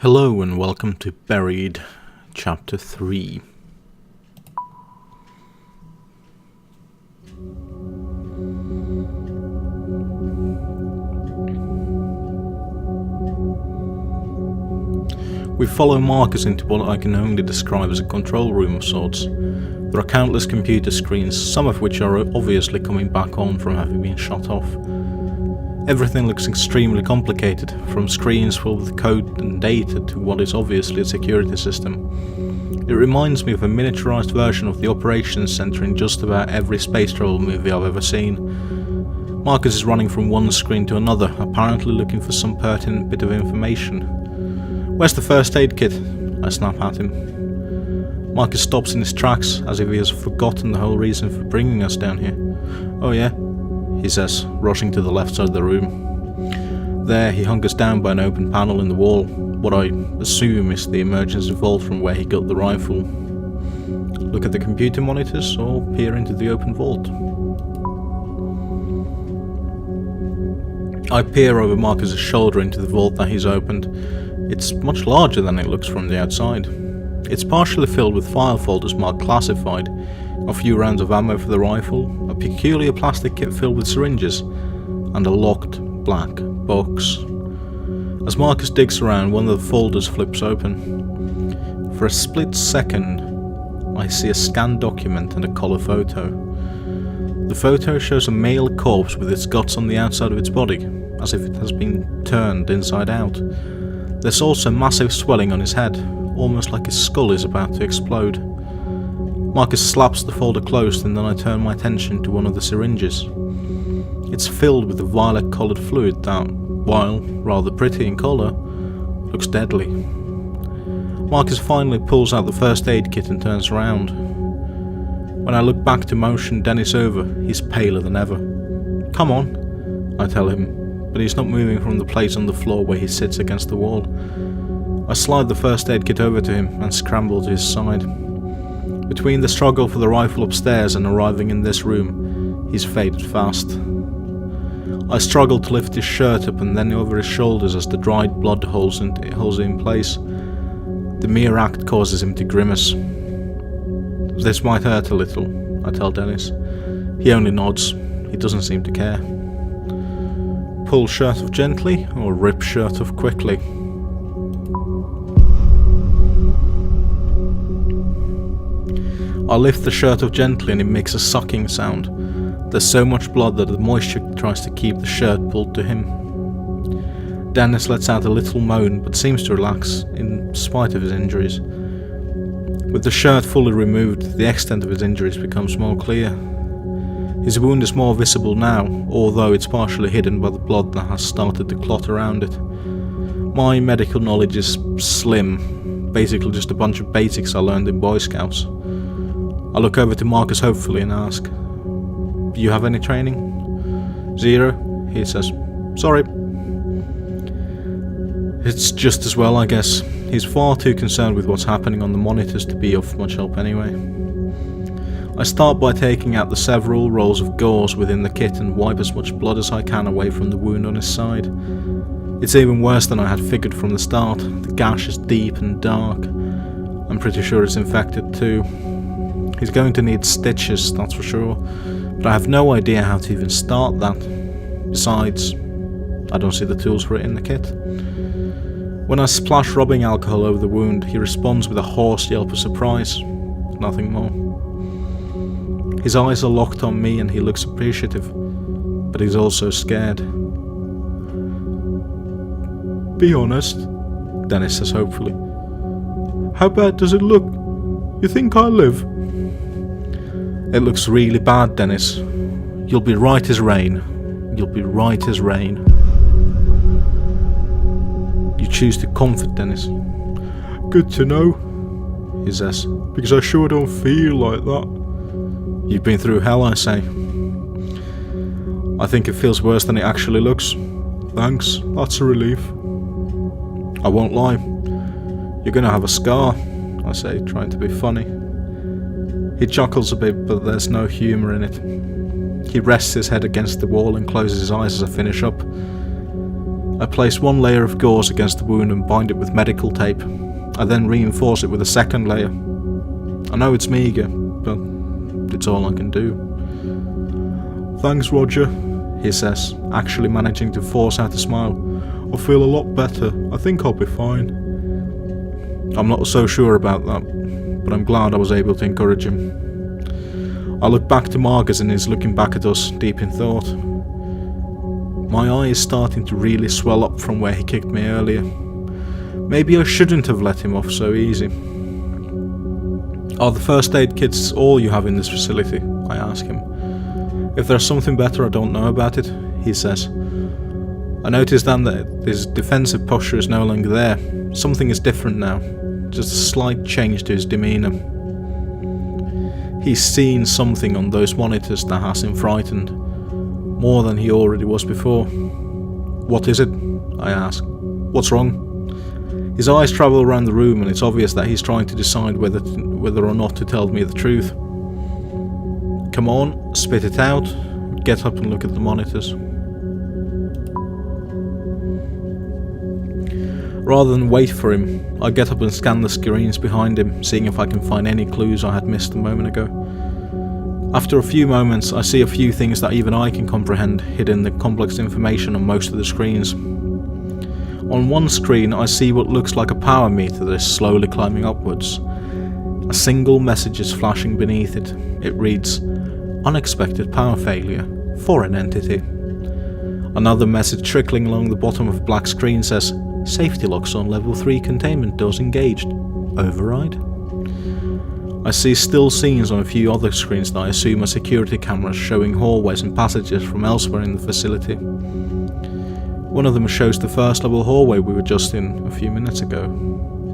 Hello and welcome to Buried, Chapter 3. We follow Marcus into what I can only describe as a control room of sorts. There are countless computer screens, some of which are obviously coming back on from having been shut off. Everything looks extremely complicated, from screens filled with code and data to what is obviously a security system. It reminds me of a miniaturized version of the operations center in just about every space travel movie I've ever seen. Marcus is running from one screen to another, apparently looking for some pertinent bit of information. "Where's the first aid kit?" I snap at him. Marcus stops in his tracks, as if he has forgotten the whole reason for bringing us down here. "Oh yeah?" he says, rushing to the left side of the room. There, he hunkers down by an open panel in the wall, what I assume is the emergency vault from where he got the rifle. Look at the computer monitors or peer into the open vault. I peer over Marcus's shoulder into the vault that he's opened. It's much larger than it looks from the outside. It's partially filled with file folders marked classified, a few rounds of ammo for the rifle, a peculiar plastic kit filled with syringes, and a locked black box. As Marcus digs around, one of the folders flips open. For a split second, I see a scanned document and a colour photo. The photo shows a male corpse with its guts on the outside of its body, as if it has been turned inside out. There's also massive swelling on his head, almost like his skull is about to explode. Marcus slaps the folder closed, and then I turn my attention to one of the syringes. It's filled with a violet-coloured fluid that, while rather pretty in colour, looks deadly. Marcus finally pulls out the first aid kit and turns around. When I look back to motion Dennis over, he's paler than ever. "Come on," I tell him, but he's not moving from the place on the floor where he sits against the wall. I slide the first aid kit over to him and scramble to his side. Between the struggle for the rifle upstairs and arriving in this room, he's faded fast. I struggle to lift his shirt up and then over his shoulders as the dried blood holds it in place. The mere act causes him to grimace. "This might hurt a little," I tell Dennis. He only nods. He doesn't seem to care. Pull shirt off gently or rip shirt off quickly? I lift the shirt off gently and it makes a sucking sound. There's so much blood that the moisture tries to keep the shirt pulled to him. Dennis lets out a little moan but seems to relax in spite of his injuries. With the shirt fully removed, the extent of his injuries becomes more clear. His wound is more visible now, although it's partially hidden by the blood that has started to clot around it. My medical knowledge is slim, basically just a bunch of basics I learned in Boy Scouts. I look over to Marcus hopefully and ask, "You have any training?" "Zero," he says. "Sorry." It's just as well, I guess. He's far too concerned with what's happening on the monitors to be of much help anyway. I start by taking out the several rolls of gauze within the kit and wipe as much blood as I can away from the wound on his side. It's even worse than I had figured from the start. The gash is deep and dark. I'm pretty sure it's infected too. He's going to need stitches, that's for sure, but I have no idea how to even start that. Besides, I don't see the tools for it in the kit. When I splash rubbing alcohol over the wound, he responds with a hoarse yelp of surprise. Nothing more. His eyes are locked on me and he looks appreciative, but he's also scared. "Be honest," Dennis says hopefully. "How bad does it look? You think I live?" "It looks really bad, Dennis. You'll be right as rain. You'll be right as rain." You choose to comfort Dennis. "Good to know," he says, "because I sure don't feel like that." "You've been through hell, I say." "I think it feels worse than it actually looks." "Thanks, that's a relief." "I won't lie. You're gonna have a scar," I say, trying to be funny. He chuckles a bit, but there's no humour in it. He rests his head against the wall and closes his eyes as I finish up. I place one layer of gauze against the wound and bind it with medical tape. I then reinforce it with a second layer. I know it's meagre, but it's all I can do. "Thanks, Roger," he says, actually managing to force out a smile. "I feel a lot better. I think I'll be fine." I'm not so sure about that, but I'm glad I was able to encourage him. I look back to Marcus and he's looking back at us, deep in thought. My eye is starting to really swell up from where he kicked me earlier. Maybe I shouldn't have let him off so easy. "Are the first aid kits all you have in this facility?" I ask him. "If there's something better I don't know about it," he says. I notice then that his defensive posture is no longer there. Something is different now, just a slight change to his demeanour. He's seen something on those monitors that has him frightened, more than he already was before. "What is it?" I ask. "What's wrong?" His eyes travel around the room and it's obvious that he's trying to decide whether or not to tell me the truth. "Come on, spit it out. Get up and look at the monitors." Rather than wait for him, I get up and scan the screens behind him, seeing if I can find any clues I had missed a moment ago. After a few moments, I see a few things that even I can comprehend hidden in the complex information on most of the screens. On one screen, I see what looks like a power meter that is slowly climbing upwards. A single message is flashing beneath it. It reads, "Unexpected power failure. Foreign entity." Another message trickling along the bottom of the black screen says, "Safety locks on level 3 containment doors engaged. Override?" I see still scenes on a few other screens that I assume are security cameras showing hallways and passages from elsewhere in the facility. One of them shows the first level hallway we were just in a few minutes ago.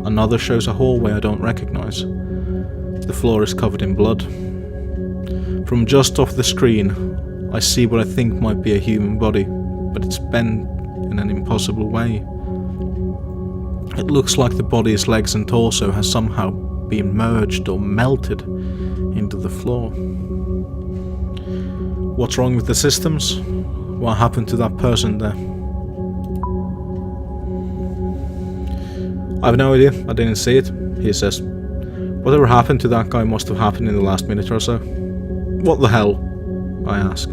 Another shows a hallway I don't recognise. The floor is covered in blood. From just off the screen, I see what I think might be a human body, but it's bent in an impossible way. It looks like the body's legs and torso has somehow been merged or melted into the floor. What's wrong with the systems? What happened to that person there? "I have no idea, I didn't see it," he says. "Whatever happened to that guy must have happened in the last minute or so." "What the hell?" I ask.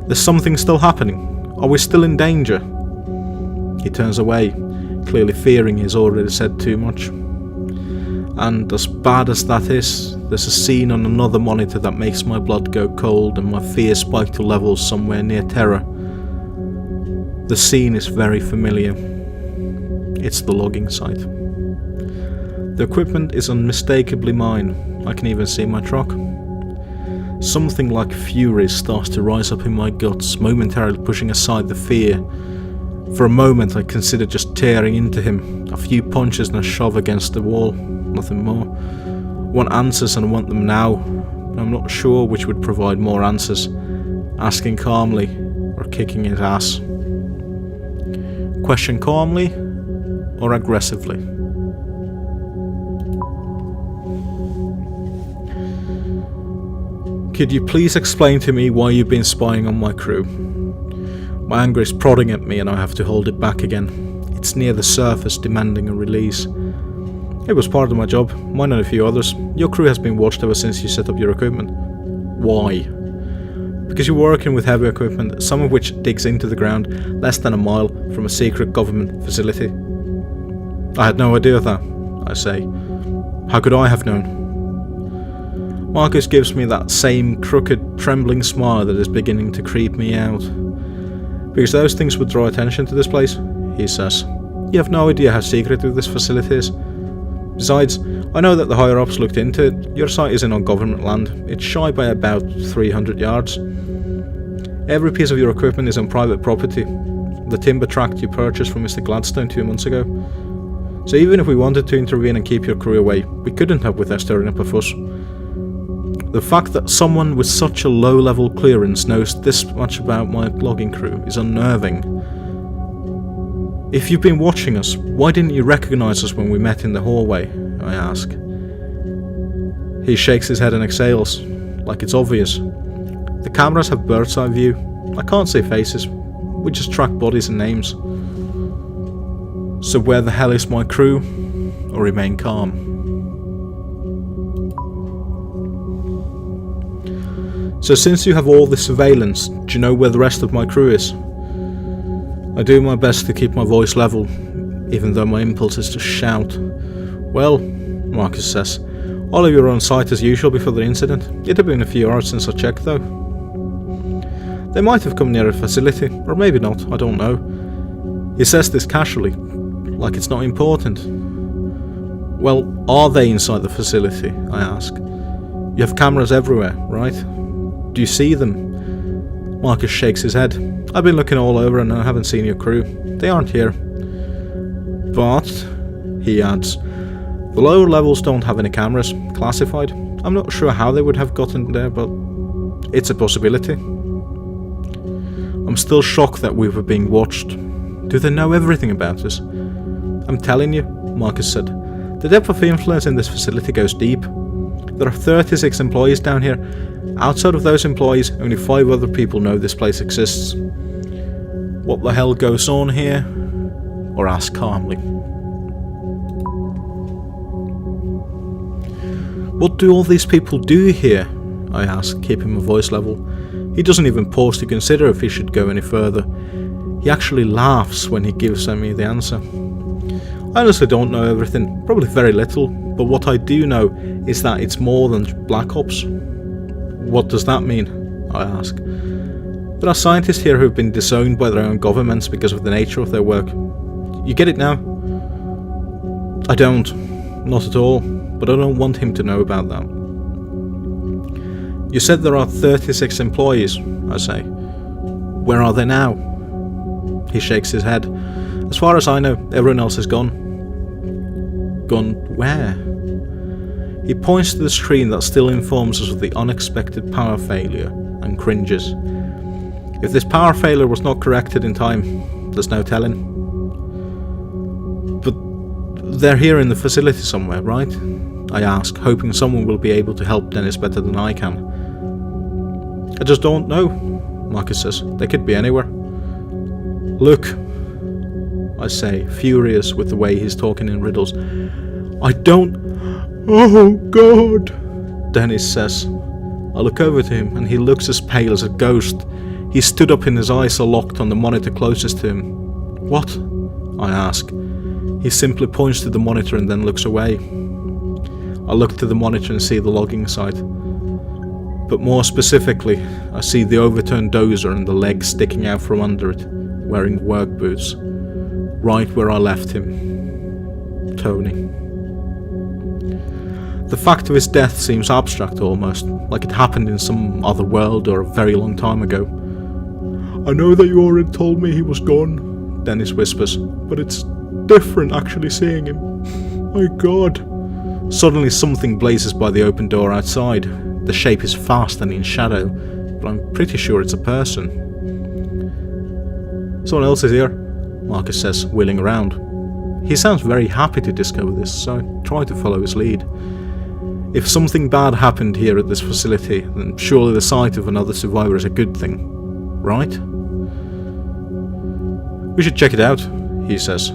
"There's something still happening. Are we still in danger?" He turns away, clearly fearing he's already said too much. And as bad as that is, there's a scene on another monitor that makes my blood go cold and my fear spike to levels somewhere near terror. The scene is very familiar. It's the logging site. The equipment is unmistakably mine. I can even see my truck. Something like fury starts to rise up in my guts, momentarily pushing aside the fear. For a moment I consider just tearing into him, a few punches and a shove against the wall, nothing more. I want answers and I want them now, but I'm not sure which would provide more answers, asking calmly or kicking his ass. Question calmly or aggressively? "Could you please explain to me why you've been spying on my crew?" My anger is prodding at me and I have to hold it back again. It's near the surface, demanding a release. "It was part of my job, mine and a few others. Your crew has been watched ever since you set up your equipment." "Why?" "Because you're working with heavy equipment, some of which digs into the ground less than a mile from a secret government facility." "I had no idea of that," I say. "How could I have known?" Marcus gives me that same crooked, trembling smile that is beginning to creep me out. "Because those things would draw attention to this place," he says. "You have no idea how secretive this facility is. Besides, I know that the higher-ups looked into it. Your site isn't on government land. It's shy by about 300 yards. Every piece of your equipment is on private property. The timber tract you purchased from Mr. Gladstone 2 months ago. So even if we wanted to intervene and keep your crew away, we couldn't have without stirring up a fuss. The fact that someone with such a low-level clearance knows this much about my logging crew is unnerving. If you've been watching us, why didn't you recognize us when we met in the hallway?" I ask. He shakes his head and exhales, like it's obvious. "The cameras have bird's eye view. I can't see faces. We just track bodies and names." So where the hell is my crew? Or remain calm? So since you have all this surveillance, do you know where the rest of my crew is? I do my best to keep my voice level, even though my impulse is to shout. Well, Marcus says, all of you are on site as usual before the incident. It had been a few hours since I checked though. They might have come near a facility, or maybe not, I don't know. He says this casually, like it's not important. Well, are they inside the facility? I ask. You have cameras everywhere, right? Do you see them? Marcus shakes his head. I've been looking all over and I haven't seen your crew. They aren't here. But, he adds, the lower levels don't have any cameras, classified. I'm not sure how they would have gotten there, but it's a possibility. I'm still shocked that we were being watched. Do they know everything about us? I'm telling you, Marcus said, the depth of influence in this facility goes deep. There are 36 employees down here. Outside of those employees, only 5 other people know this place exists. What the hell goes on here? Or ask calmly. What do all these people do here? I ask, keeping my voice level. He doesn't even pause to consider if he should go any further. He actually laughs when he gives me the answer. I honestly don't know everything, probably very little, but what I do know is that it's more than Black Ops. What does that mean? I ask. There are scientists here who have been disowned by their own governments because of the nature of their work. You get it now? I don't. Not at all. But I don't want him to know about that. You said there are 36 employees, I say. Where are they now? He shakes his head. As far as I know, everyone else is gone. Gone where? He points to the screen that still informs us of the unexpected power failure and cringes. If this power failure was not corrected in time, there's no telling. But they're here in the facility somewhere, right? I ask, hoping someone will be able to help Dennis better than I can. I just don't know, Marcus says. They could be anywhere. Look, I say, furious with the way he's talking in riddles. I don't... Oh God, Dennis says. I look over to him and he looks as pale as a ghost. He stood up and his eyes are locked on the monitor closest to him. What? I ask. He simply points to the monitor and then looks away. I look to the monitor and see the logging site. But more specifically, I see the overturned dozer and the legs sticking out from under it, wearing work boots. Right where I left him. Tony. The fact of his death seems abstract almost, like it happened in some other world or a very long time ago. I know that you already told me he was gone, Dennis whispers, but it's different actually seeing him. My God. Suddenly something blazes by the open door outside. The shape is fast and in shadow, but I'm pretty sure it's a person. Someone else is here, Marcus says, wheeling around. He sounds very happy to discover this, so I try to follow his lead. If something bad happened here at this facility, then surely the sight of another survivor is a good thing, right? We should check it out, he says.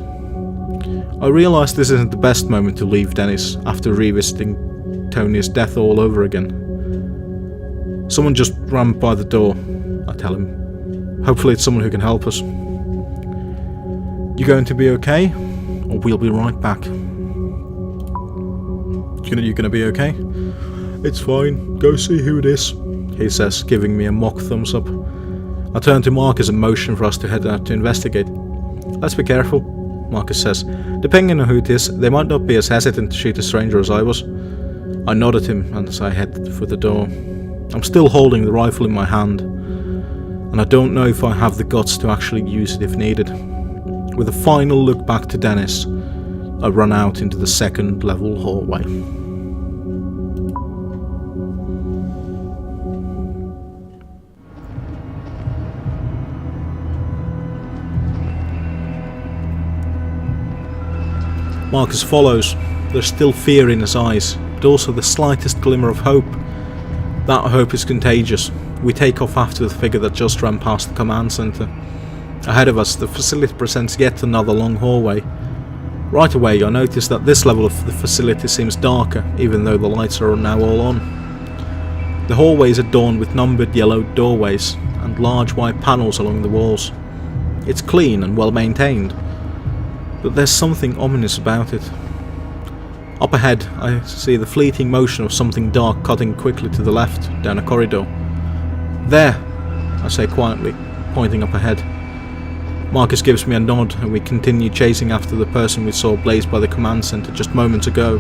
I realise this isn't the best moment to leave Dennis after revisiting Tony's death all over again. Someone just ran by the door, I tell him. Hopefully it's someone who can help us. You going to be okay? Or we'll be right back. You gonna be okay? It's fine, go see who it is, he says, giving me a mock thumbs up. I turn to Marcus and motion for us to head out to investigate. Let's be careful, Marcus says. Depending on who it is, they might not be as hesitant to shoot a stranger as I was. I nod at him as I head for the door. I'm still holding the rifle in my hand, and I don't know if I have the guts to actually use it if needed. With a final look back to Dennis, I run out into the second level hallway. Marcus follows. There's still fear in his eyes, but also the slightest glimmer of hope. That hope is contagious. We take off after the figure that just ran past the command center. Ahead of us, the facility presents yet another long hallway. Right away I notice that this level of the facility seems darker, even though the lights are now all on. The hallways are adorned with numbered yellow doorways and large white panels along the walls. It's clean and well maintained, but there's something ominous about it. Up ahead I see the fleeting motion of something dark cutting quickly to the left down a corridor. "There," I say quietly, pointing up ahead. Marcus gives me a nod and we continue chasing after the person we saw blazed by the command center just moments ago.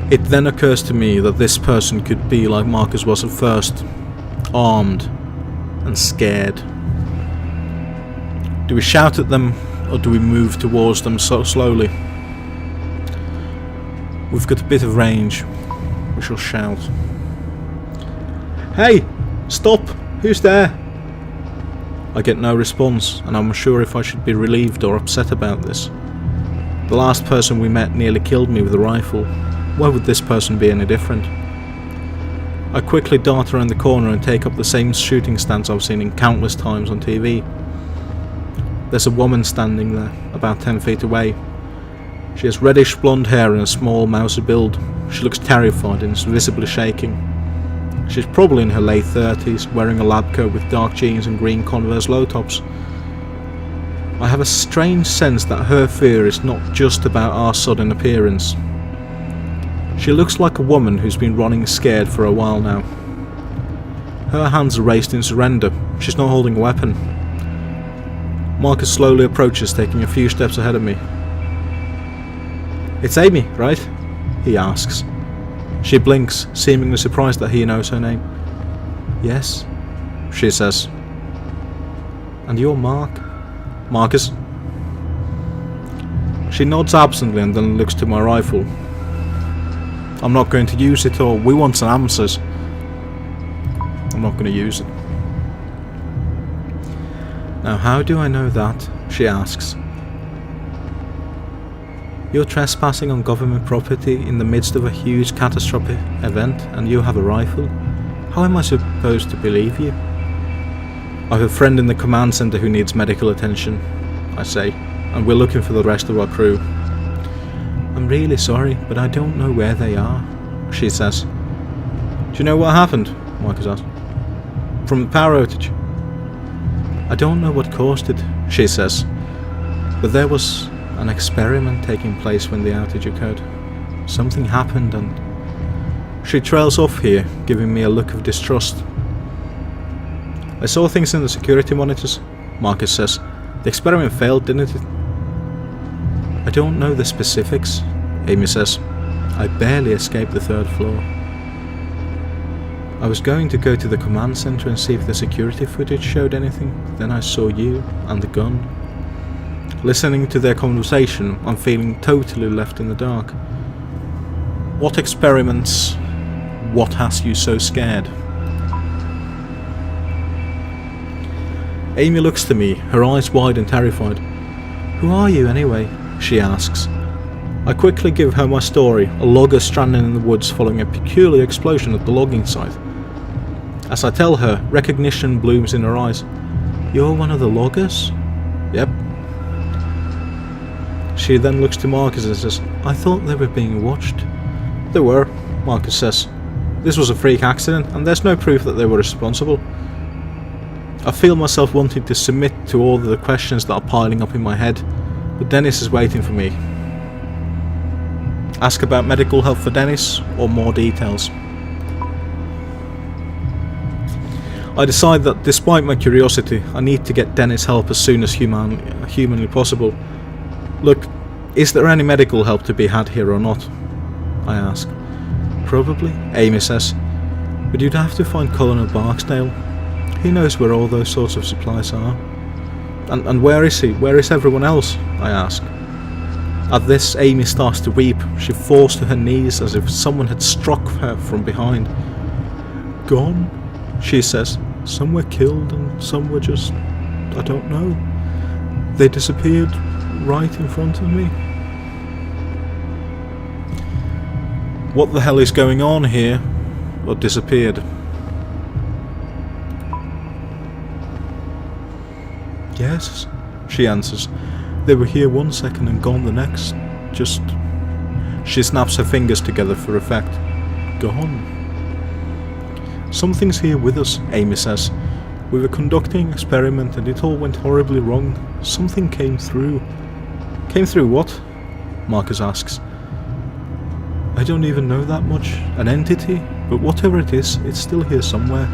It then occurs to me that this person could be like Marcus was at first, armed and scared. Do we shout at them or do we move towards them so slowly? We've got a bit of range. We shall shout. "Hey! Stop! Who's there?" I get no response, and I'm unsure if I should be relieved or upset about this. The last person we met nearly killed me with a rifle. Why would this person be any different? I quickly dart around the corner and take up the same shooting stance I've seen in countless times on TV. There's a woman standing there, about 10 feet away. She has reddish blonde hair and a small mousy build. She looks terrified and is visibly shaking. She's probably in her late 30s, wearing a lab coat with dark jeans and green Converse low tops. I have a strange sense that her fear is not just about our sudden appearance. She looks like a woman who's been running scared for a while now. Her hands are raised in surrender. She's not holding a weapon. Marcus slowly approaches, taking a few steps ahead of me. "It's Amy, right?" he asks. She blinks, seemingly surprised that he knows her name. "Yes," she says. "And you're Marcus?" She nods absently and then looks to my rifle. "I'm not going to use it, or we want some answers." "I'm not going to use it." "Now how do I know that?" she asks. "You're trespassing on government property in the midst of a huge catastrophic event and you have a rifle? How am I supposed to believe you?" "I have a friend in the command center who needs medical attention," I say, "and we're looking for the rest of our crew." "I'm really sorry, but I don't know where they are," she says. "Do you know what happened?" Marcus asks. "From the power outage?" "I don't know what caused it," she says, "but there was an experiment taking place when the outage occurred. Something happened and..." She trails off here, giving me a look of distrust. "I saw things in the security monitors," Marcus says. "The experiment failed, didn't it?" "I don't know the specifics," Amy says. "I barely escaped the 3rd floor. I was going to go to the command center and see if the security footage showed anything, then I saw you and the gun. Listening to their conversation, I'm feeling totally left in the dark. What experiments? What has you so scared?" Amy looks to me, her eyes wide and terrified. "Who are you anyway?" she asks. I quickly give her my story, a logger stranded in the woods following a peculiar explosion at the logging site. As I tell her, recognition blooms in her eyes. "You're one of the loggers?" "Yep." She then looks to Marcus and says, "I thought they were being watched." "They were," Marcus says. "This was a freak accident and there's no proof that they were responsible." I feel myself wanting to submit to all the questions that are piling up in my head, but Dennis is waiting for me. Ask about medical help for Dennis or more details. I decide that despite my curiosity, I need to get Dennis help as soon as humanly possible. "Look, is there any medical help to be had here or not?" I ask. "Probably," Amy says, "but you'd have to find Colonel Barksdale. He knows where all those sorts of supplies are." And where is he? Where is everyone else?" I ask. At this, Amy starts to weep. She falls to her knees as if someone had struck her from behind. "Gone," she says. "Some were killed and some were just... I don't know. They disappeared right in front of me." What the hell is going on here? Or disappeared? "Yes," she answers. They were here one second and gone the next. Just... She snaps her fingers together for effect. Gone. Something's here with us, Amy says. We were conducting an experiment and it all went horribly wrong. Something came through. Came through what? Marcus asks. I don't even know that much. An entity? But whatever it is, it's still here somewhere.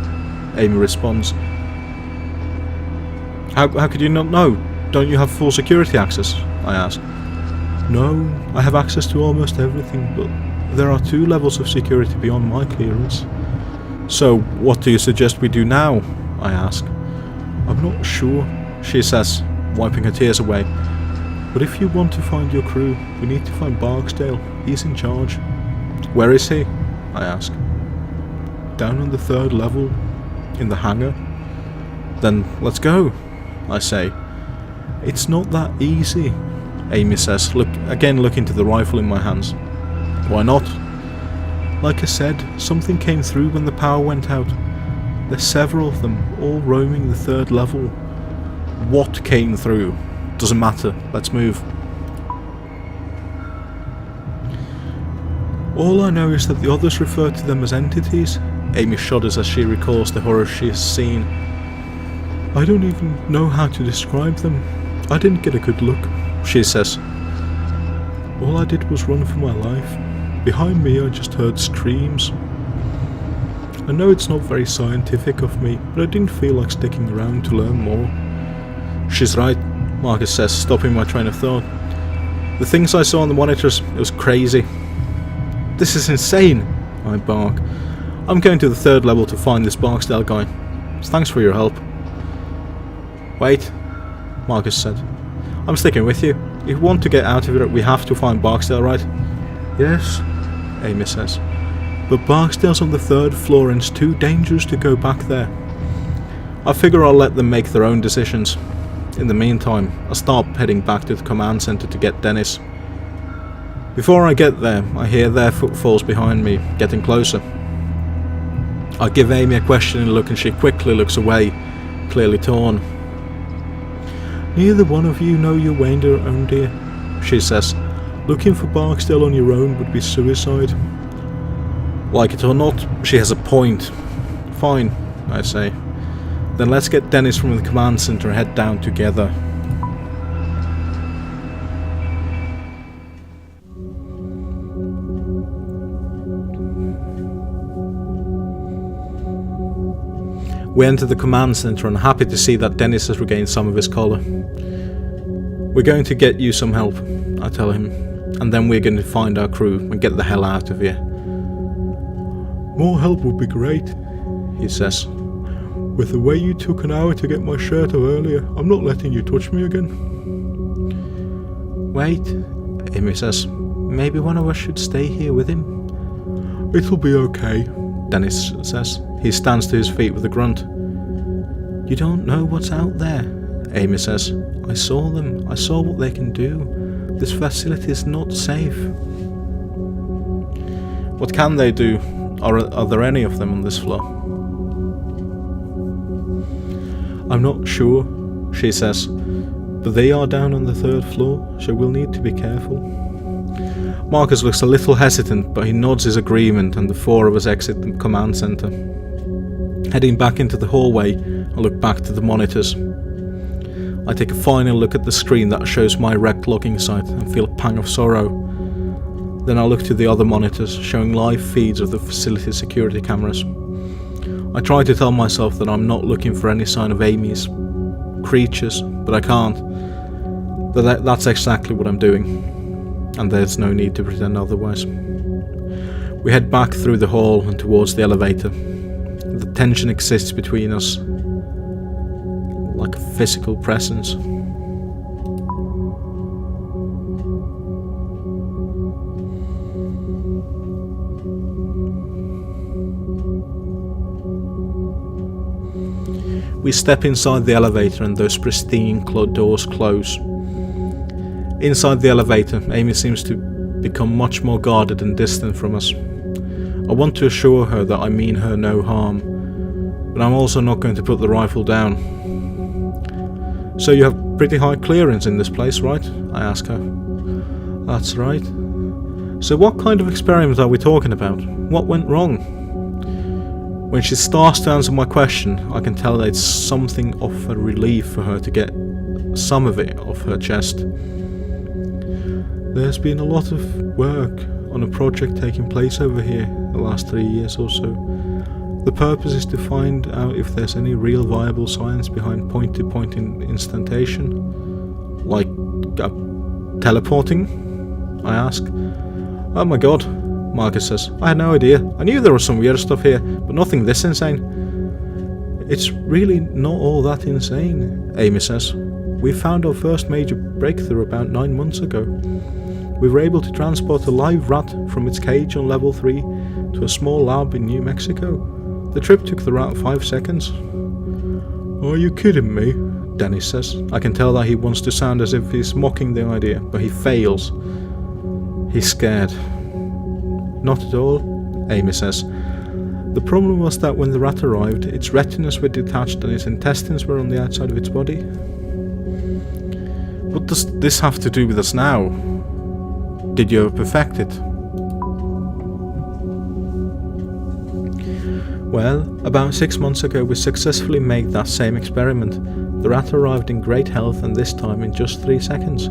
Amy responds. How could you not know? Don't you have full security access? I ask. No, I have access to almost everything, but there are 2 levels of security beyond my clearance. So, what do you suggest we do now? I ask. I'm not sure, she says, wiping her tears away. But if you want to find your crew, we need to find Barksdale. He's in charge. Where is he? I ask. Down on the 3rd level, in the hangar. Then let's go, I say. It's not that easy, Amy says, looking to the rifle in my hands. Why not? Like I said, something came through when the power went out. There's several of them, all roaming the 3rd level. What came through? Doesn't matter, let's move. All I know is that the others refer to them as entities. Amy shudders as she recalls the horror she has seen. I don't even know how to describe them. I didn't get a good look, she says. All I did was run for my life. Behind me I just heard screams. I know it's not very scientific of me, but I didn't feel like sticking around to learn more. She's right, Marcus says, stopping my train of thought. The things I saw on the monitors, it was crazy. This is insane, I bark. I'm going to the 3rd level to find this Barksdale guy. Thanks for your help. Wait, Marcus said. I'm sticking with you. If we want to get out of here, we have to find Barksdale, right? Yes, Amy says. But Barksdale's on the 3rd floor and it's too dangerous to go back there. I figure I'll let them make their own decisions. In the meantime, I start heading back to the command center to get Dennis. Before I get there, I hear their footfalls behind me, getting closer. I give Amy a questioning look and she quickly looks away, clearly torn. Neither one of you know your way on your own, dear, she says. Looking for Barksdale on your own would be suicide. Like it or not, she has a point. Fine, I say. Then let's get Dennis from the command center and head down together. We enter the command center and are happy to see that Dennis has regained some of his colour. We're going to get you some help, I tell him, and then we're going to find our crew and get the hell out of here. More help would be great, he says. With the way you took an hour to get my shirt off earlier, I'm not letting you touch me again. Wait, Amy says. Maybe one of us should stay here with him. It'll be okay, Dennis says. He stands to his feet with a grunt. You don't know what's out there, Amy says. I saw them. I saw what they can do. This facility is not safe. What can they do? Are there any of them on this floor? I'm not sure, she says, but they are down on the 3rd floor, so we'll need to be careful. Marcus looks a little hesitant, but he nods his agreement and the 4 of us exit the command center. Heading back into the hallway, I look back to the monitors. I take a final look at the screen that shows my wrecked logging site and feel a pang of sorrow. Then I look to the other monitors, showing live feeds of the facility's security cameras. I try to tell myself that I'm not looking for any sign of Amy's creatures, but I can't. That's exactly what I'm doing, and there's no need to pretend otherwise. We head back through the hall and towards the elevator. The tension exists between us, like a physical presence. We step inside the elevator and those pristine doors close. Inside the elevator, Amy seems to become much more guarded and distant from us. I want to assure her that I mean her no harm, but I'm also not going to put the rifle down. So you have Pretty high clearance in this place, right? I ask her. That's right. So what kind of experiment are we talking about? What went wrong? When she starts to answer my question, I can tell that it's something of a relief for her to get some of it off her chest. There's been a lot of work on a project taking place over here the last 3 years or so. The purpose is to find out if there's any real viable science behind point-to-point instantation. Like teleporting? I ask. Oh my god, Marcus says. I had no idea. I knew there was some weird stuff here, but nothing this insane. It's really not all that insane, Amy says. We found our first major breakthrough about 9 months ago. We were able to transport a live rat from its cage on level 3 to a small lab in New Mexico. The trip took the rat 5 seconds. Are you kidding me? Dennis says. I can tell that he wants to sound as if he's mocking the idea, but he fails. He's scared. Not at all, Amy says. The problem was that when the rat arrived, its retinas were detached and its intestines were on the outside of its body. What does this have to do with us now? Did you ever perfect it? Well, about 6 months ago we successfully made that same experiment. The rat arrived in great health, and this time in just 3 seconds.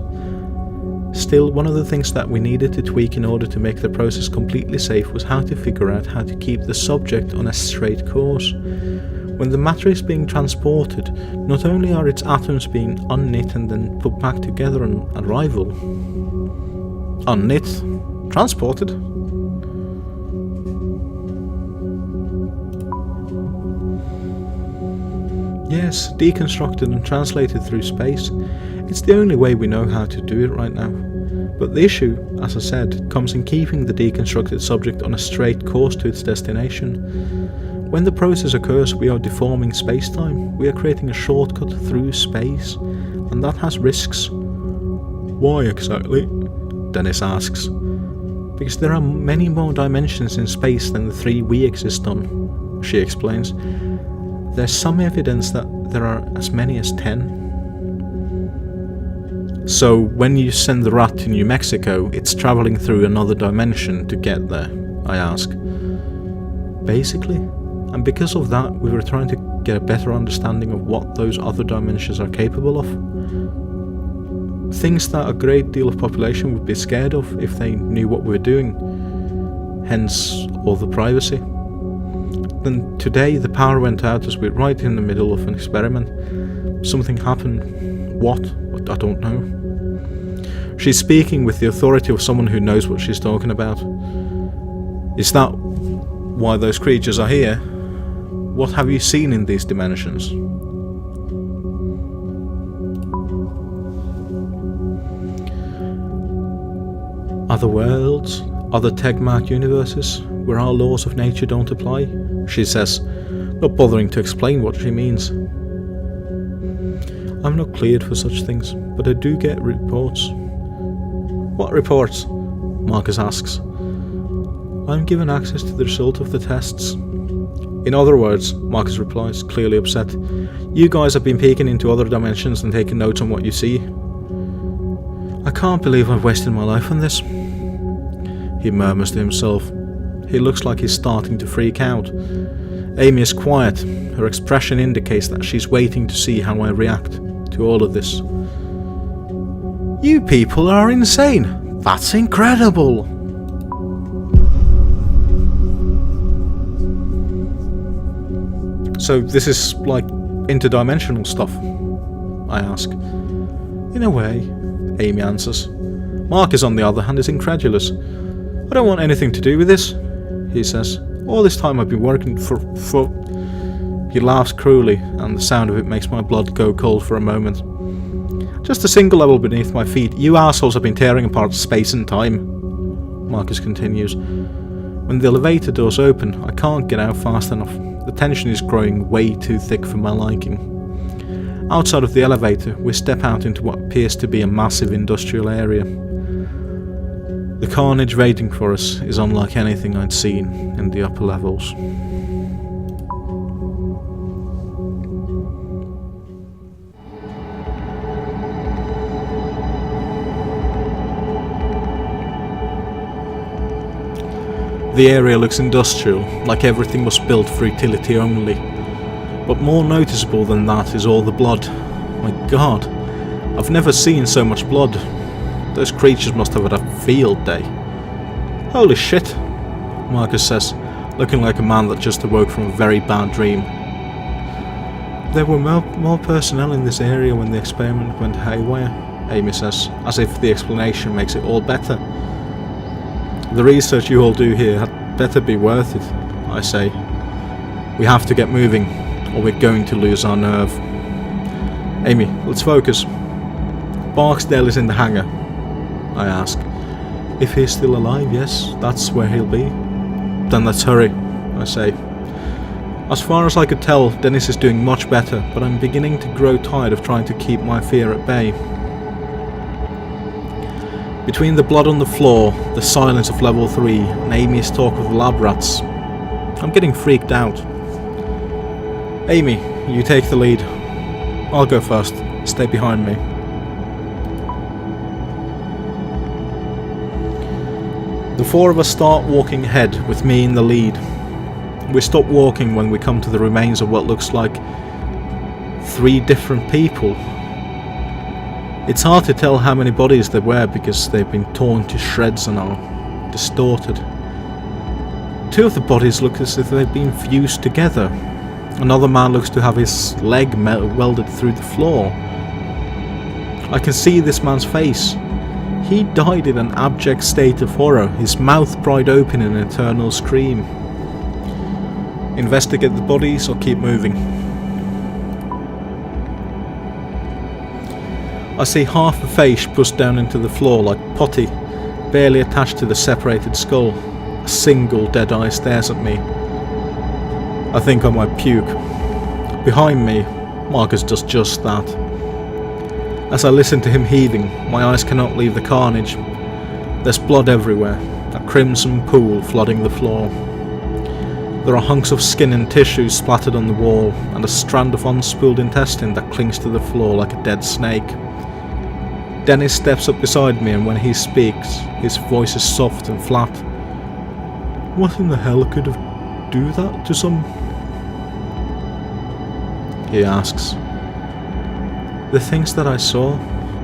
Still, one of the things that we needed to tweak in order to make the process completely safe was how to figure out how to keep the subject on a straight course. When the matter is being transported, not only are its atoms being unknit and then put back together on arrival. Unknit? Transported? Yes, deconstructed and translated through space. It's the only way we know how to do it right now. But the issue, as I said, comes in keeping the deconstructed subject on a straight course to its destination. When the process occurs, we are deforming space-time. We are creating a shortcut through space, and that has risks. Why exactly? Dennis asks. Because there are many more dimensions in space than the 3 we exist on, she explains. There's some evidence that there are as many as 10. So when you send the rat to New Mexico, it's travelling through another dimension to get there, I ask. Basically. And because of that, we were trying to get a better understanding of what those other dimensions are capable of. Things that a great deal of population would be scared of if they knew what we were doing. Hence all the privacy. Then today the power went out as we were right in the middle of an experiment. Something happened. What? I don't know. She's speaking with the authority of someone who knows what she's talking about. Is that why those creatures are here? What have you seen in these dimensions? Other worlds? Other Tegmark universes? Where our laws of nature don't apply? She says, not bothering to explain what she means. I'm not cleared for such things, but I do get reports. What reports? Marcus asks. I'm given access to the result of the tests. In other words, Marcus replies, clearly upset, you guys have been peeking into other dimensions and taking notes on what you see. I can't believe I've wasted my life on this. He murmurs to himself. He looks like he's starting to freak out. Amy is quiet. Her expression indicates that she's waiting to see how I react to all of this. You people are insane! That's incredible! So this is like interdimensional stuff? I ask. In a way, Amy answers. Marcus, on the other hand, is incredulous. I don't want anything to do with this, he says. All this time I've been working for... He laughs cruelly, and the sound of it makes my blood go cold for a moment. Just a single level beneath my feet, you assholes have been tearing apart space and time, Marcus continues. When the elevator doors open, I can't get out fast enough. The tension is growing way too thick for my liking. Outside of the elevator, we step out into what appears to be a massive industrial area. The carnage waiting for us is unlike anything I'd seen in the upper levels. The area looks industrial, like everything was built for utility only. But more noticeable than that is all the blood. My god, I've never seen so much blood. Those creatures must have had a field day. Holy shit, Marcus says, looking like a man that just awoke from a very bad dream. There were more personnel in this area when the experiment went haywire, Amy says, as if the explanation makes it all better. The research you all do here had better be worth it, I say. We have to get moving, or we're going to lose our nerve. Amy, let's focus. Barksdale is in the hangar, I ask. If he's still alive, yes, that's where he'll be. Then let's hurry, I say. As far as I could tell, Dennis is doing much better, but I'm beginning to grow tired of trying to keep my fear at bay. Between the blood on the floor, the silence of level 3, and Amy's talk with the lab rats, I'm getting freaked out. Amy, you take the lead. I'll go first. Stay behind me. The four of us start walking ahead, with me in the lead. We stop walking when we come to the remains of what looks like 3 different people. It's hard to tell how many bodies there were because they've been torn to shreds and are distorted. 2 of the bodies look as if they've been fused together. Another man looks to have his leg welded through the floor. I can see this man's face. He died in an abject state of horror, his mouth pried open in an eternal scream. Investigate the bodies or keep moving? I see half a face pushed down into the floor like putty, barely attached to the separated skull. A single dead eye stares at me. I think I might puke. Behind me, Marcus does just that. As I listen to him heaving, my eyes cannot leave the carnage. There's blood everywhere, a crimson pool flooding the floor. There are hunks of skin and tissue splattered on the wall, and a strand of unspooled intestine that clings to the floor like a dead snake. Dennis steps up beside me, and when he speaks, his voice is soft and flat. What in the hell could have do that to some... he asks. The things that I saw,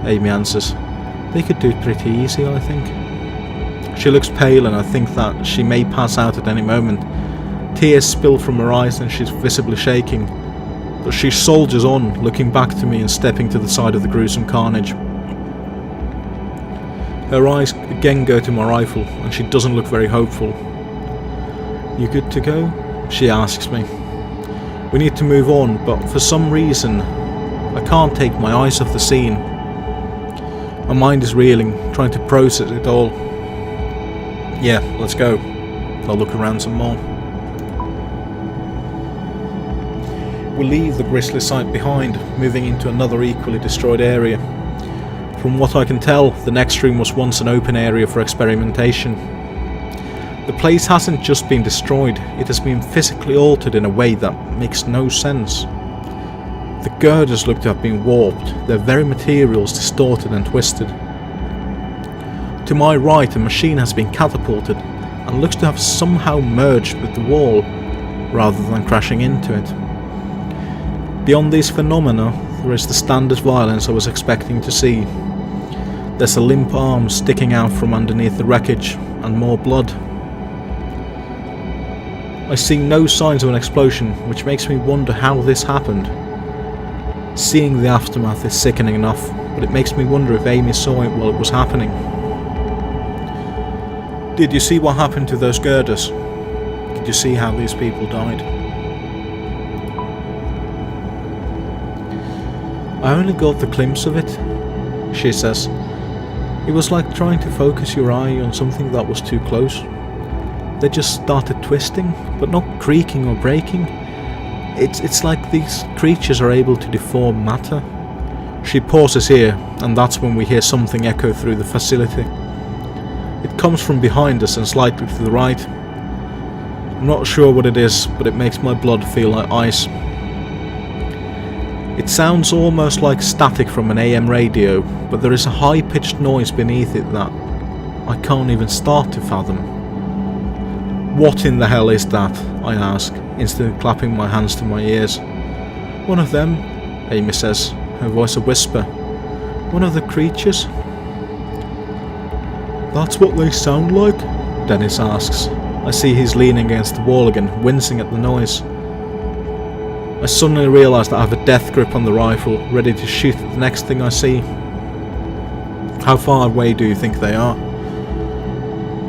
Amy answers, they could do it pretty easy, I think. She looks pale, and I think that she may pass out at any moment. Tears spill from her eyes and she's visibly shaking, but she soldiers on, looking back to me and stepping to the side of the gruesome carnage. Her eyes again go to my rifle, and she doesn't look very hopeful. You good to go? She asks me. We need to move on, but for some reason, I can't take my eyes off the scene. My mind is reeling, trying to process it all. Yeah, let's go. I'll look around some more. We leave the grisly site behind, moving into another equally destroyed area. From what I can tell, the next room was once an open area for experimentation. The place hasn't just been destroyed, it has been physically altered in a way that makes no sense. The girders look to have been warped, their very materials distorted and twisted. To my right, a machine has been catapulted and looks to have somehow merged with the wall, rather than crashing into it. Beyond these phenomena, there is the standard violence I was expecting to see. There's a limp arm sticking out from underneath the wreckage, and more blood. I see no signs of an explosion, which makes me wonder how this happened. Seeing the aftermath is sickening enough, but it makes me wonder if Amy saw it while it was happening. Did you see what happened to those girders? Did you see how these people died? I only got the glimpse of it, she says. It was like trying to focus your eye on something that was too close. They just started twisting, but not creaking or breaking. It's like these creatures are able to deform matter. She pauses here, and that's when we hear something echo through the facility. It comes from behind us and slightly to the right. I'm not sure what it is, but it makes my blood feel like ice. It sounds almost like static from an AM radio, but there is a high-pitched noise beneath it that I can't even start to fathom. What in the hell is that? I ask, instantly clapping my hands to my ears. One of them, Amy says, her voice a whisper. One of the creatures? That's what they sound like? Dennis asks. I see he's leaning against the wall again, wincing at the noise. I suddenly realise that I have a death grip on the rifle, ready to shoot at the next thing I see. How far away do you think they are?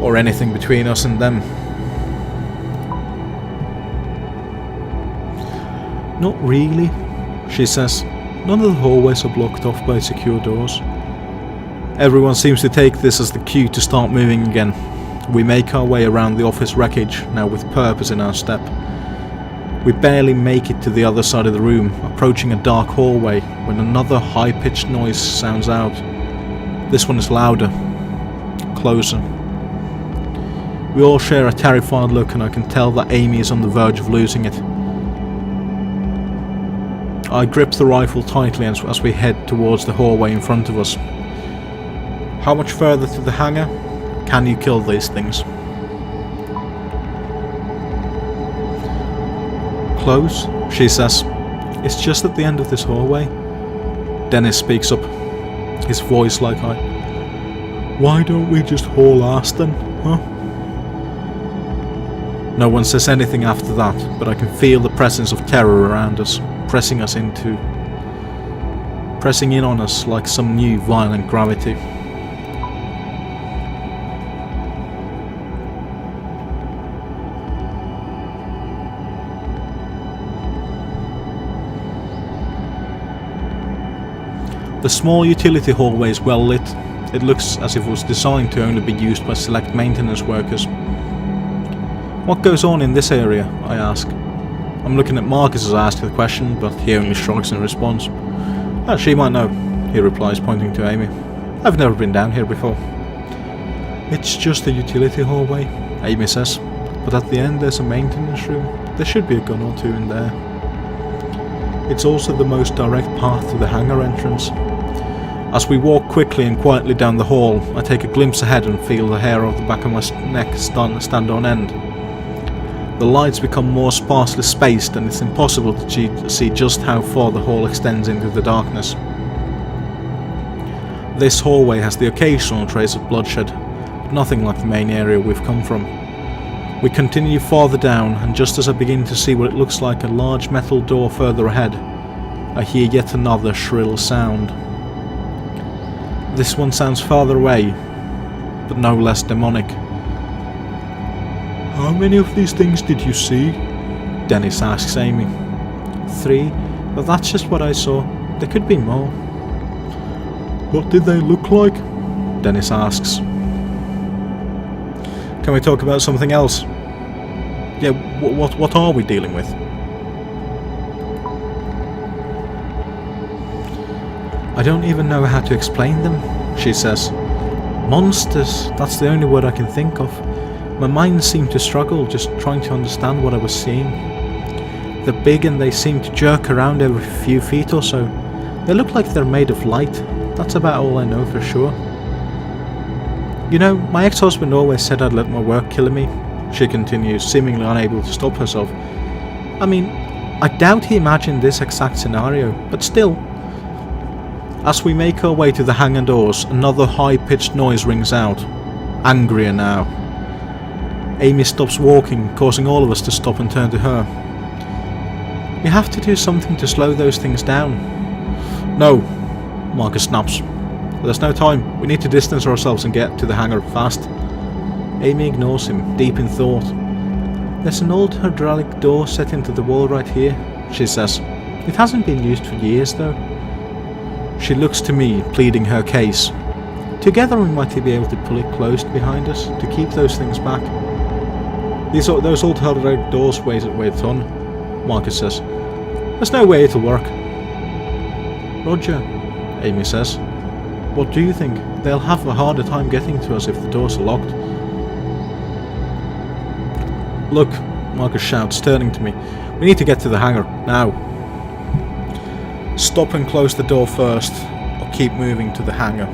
Or anything between us and them? Not really, she says. None of the hallways are blocked off by secure doors. Everyone seems to take this as the cue to start moving again. We make our way around the office wreckage, now with purpose in our step. We barely make it to the other side of the room, approaching a dark hallway, when another high-pitched noise sounds out. This one is louder, closer. We all share a terrified look, and I can tell that Amy is on the verge of losing it. I grip the rifle tightly as we head towards the hallway in front of us. How much further to the hangar? Can you kill these things? Close, she says. It's just at the end of this hallway. Dennis speaks up, his voice like high. Why don't we just haul ass then, huh? No one says anything after that, but I can feel the presence of terror around us, pressing in on us like some new violent gravity. The small utility hallway is well lit. It looks as if it was designed to only be used by select maintenance workers. What goes on in this area? I ask. I'm looking at Marcus as I ask the question, but he only shrugs in response. She might know, he replies, pointing to Amy. I've never been down here before. It's just a utility hallway, Amy says, but at the end there's a maintenance room. There should be a gun or two in there. It's also the most direct path to the hangar entrance. As we walk quickly and quietly down the hall, I take a glimpse ahead and feel the hair of the back of my neck stand on end. The lights become more sparsely spaced, and it's impossible to see just how far the hall extends into the darkness. This hallway has the occasional trace of bloodshed, but nothing like the main area we've come from. We continue farther down, and just as I begin to see what it looks like a large metal door further ahead, I hear yet another shrill sound. This one sounds farther away, but no less demonic. How many of these things did you see? Dennis asks Amy. 3, but that's just what I saw. There could be more. What did they look like? Dennis asks. Can we talk about something else? Yeah, what are we dealing with? I don't even know how to explain them, she says. Monsters, that's the only word I can think of. My mind seemed to struggle, just trying to understand what I was seeing. They're big and they seem to jerk around every few feet or so. They look like they're made of light. That's about all I know for sure. You know, my ex-husband always said I'd let my work kill me, she continues, seemingly unable to stop herself. I mean, I doubt he imagined this exact scenario, but still. As we make our way to the hangar doors, another high-pitched noise rings out, angrier now. Amy stops walking, causing all of us to stop and turn to her. We have to do something to slow those things down. No, Marcus snaps. There's no time. We need to distance ourselves and get to the hangar fast. Amy ignores him, deep in thought. There's an old hydraulic door set into the wall right here, she says. It hasn't been used for years though. She looks to me, pleading her case. Together we might be able to pull it closed behind us to keep those things back. Those old hydraulic doors weigh a ton, Marcus says. There's no way it'll work. Roger, Amy says. What do you think? They'll have a harder time getting to us if the doors are locked. Look, Marcus shouts, turning to me. We need to get to the hangar, now. Stop and close the door first, or keep moving to the hangar.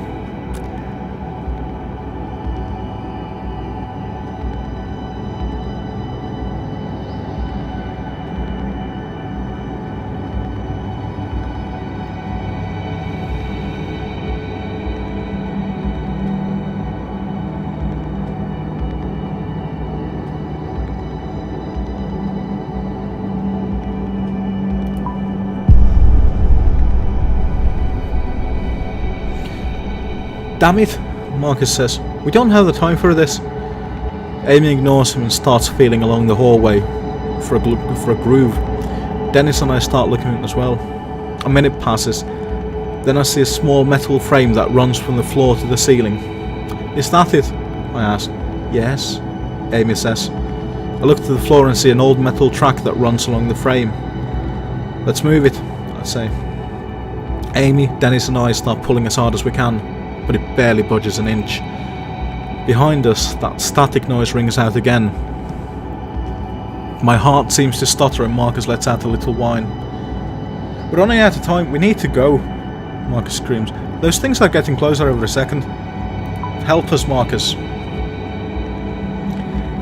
Damn it, Marcus says. We don't have the time for this. Amy ignores him and starts feeling along the hallway for a groove. Dennis and I start looking at it as well. A minute passes. Then I see a small metal frame that runs from the floor to the ceiling. Is that it? I ask. Yes, Amy says. I look to the floor and see an old metal track that runs along the frame. Let's move it, I say. Amy, Dennis and I start pulling as hard as we can, but it barely budges an inch. Behind us, that static noise rings out again. My heart seems to stutter and Marcus lets out a little whine. We're running out of time, we need to go, Marcus screams. Those things are getting closer every second. Help us, Marcus.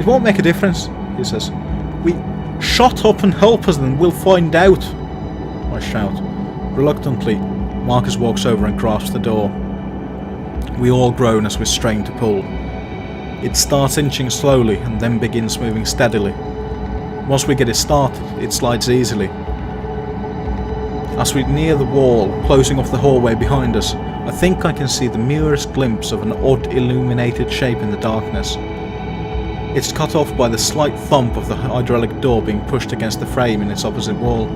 It won't make a difference, he says. We shut up and help us and we'll find out, I shout. Reluctantly, Marcus walks over and grasps the door. We all groan as we strain to pull. It starts inching slowly and then begins moving steadily. Once we get it started, it slides easily. As we near the wall, closing off the hallway behind us, I think I can see the merest glimpse of an odd illuminated shape in the darkness. It's cut off by the slight thump of the hydraulic door being pushed against the frame in its opposite wall.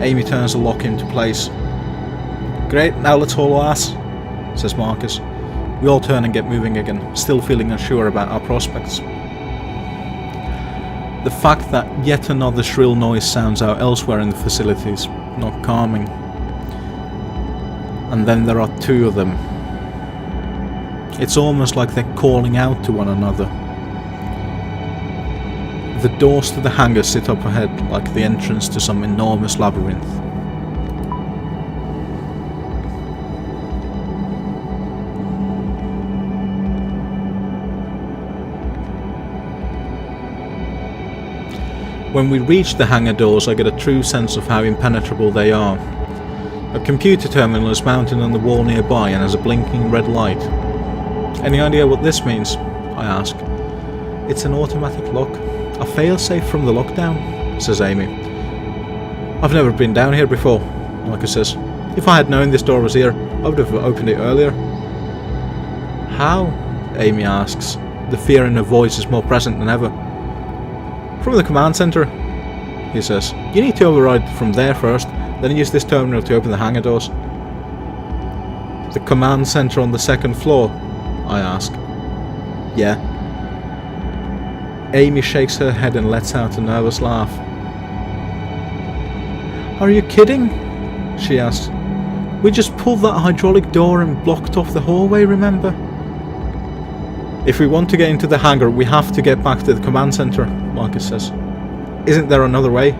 Amy turns the lock into place. Great, now let's haul ass, says Marcus. We all turn and get moving again, still feeling unsure about our prospects. The fact that yet another shrill noise sounds out elsewhere in the facility is not calming. And then there are two of them. It's almost like they're calling out to one another. The doors to the hangar sit up ahead like the entrance to some enormous labyrinth. When we reach the hangar doors, I get a true sense of how impenetrable they are. A computer terminal is mounted on the wall nearby and has a blinking red light. Any idea what this means? I ask. It's an automatic lock. A failsafe from the lockdown, says Amy. I've never been down here before, Marcus says. If I had known this door was here, I would have opened it earlier. How? Amy asks. The fear in her voice is more present than ever. From the command center, he says. You need to override from there first, then use this terminal to open the hangar doors. The command center on the second floor? I ask. Yeah. Amy shakes her head and lets out a nervous laugh. Are you kidding? She asks. We just pulled that hydraulic door and blocked off the hallway, remember? If we want to get into the hangar, we have to get back to the command center, Marcus says. Isn't there another way?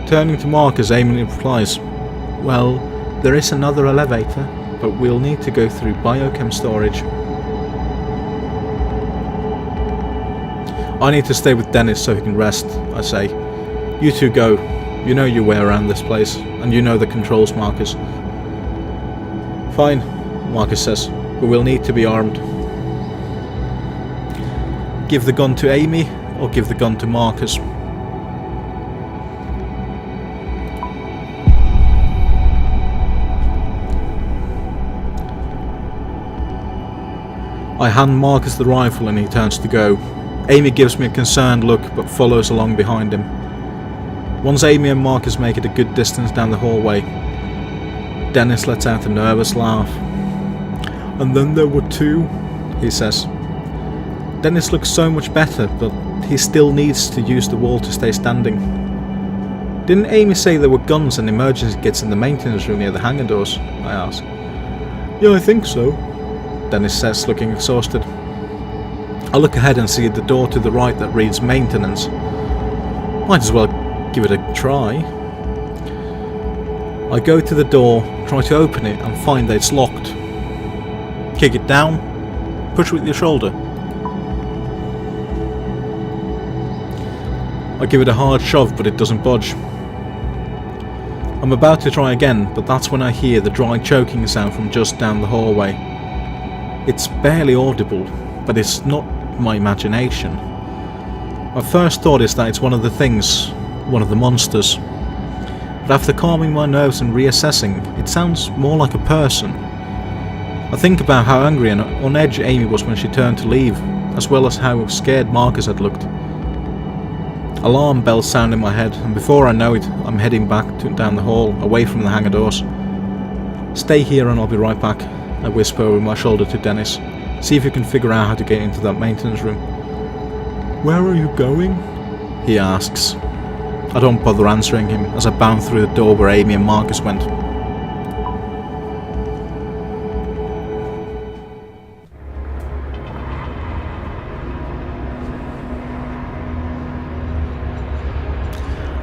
Turning to Marcus, Amy replies, well, there is another elevator, but we'll need to go through biochem storage. I need to stay with Dennis so he can rest, I say. You two go. You know your way around this place, and you know the controls, Marcus. Fine, Marcus says. But we'll need to be armed. Give the gun to Amy, or give the gun to Marcus. I hand Marcus the rifle and he turns to go. Amy gives me a concerned look but follows along behind him. Once Amy and Marcus make it a good distance down the hallway, Dennis lets out a nervous laugh. And then there were two, he says. Dennis looks so much better, but he still needs to use the wall to stay standing. Didn't Amy say there were guns and emergency kits in the maintenance room near the hangar doors? I ask. Yeah, I think so, Dennis says, looking exhausted. I look ahead and see the door to the right that reads maintenance. Might as well give it a try. I go to the door, try to open it, and find that it's locked. Kick it down, push with your shoulder. I give it a hard shove, but it doesn't budge. I'm about to try again, but that's when I hear the dry choking sound from just down the hallway. It's barely audible, but it's not my imagination. My first thought is that it's one of the things, one of the monsters. but after calming my nerves and reassessing, it sounds more like a person. I think about how angry and on edge Amy was when she turned to leave, as well as how scared Marcus had looked. Alarm bells sound in my head, and before I know it, I'm heading back down the hall, away from the hangar doors. "Stay here and I'll be right back," I whisper over my shoulder to Dennis. "See if you can figure out how to get into that maintenance room." "Where are you going?" he asks. I don't bother answering him as I bound through the door where Amy and Marcus went.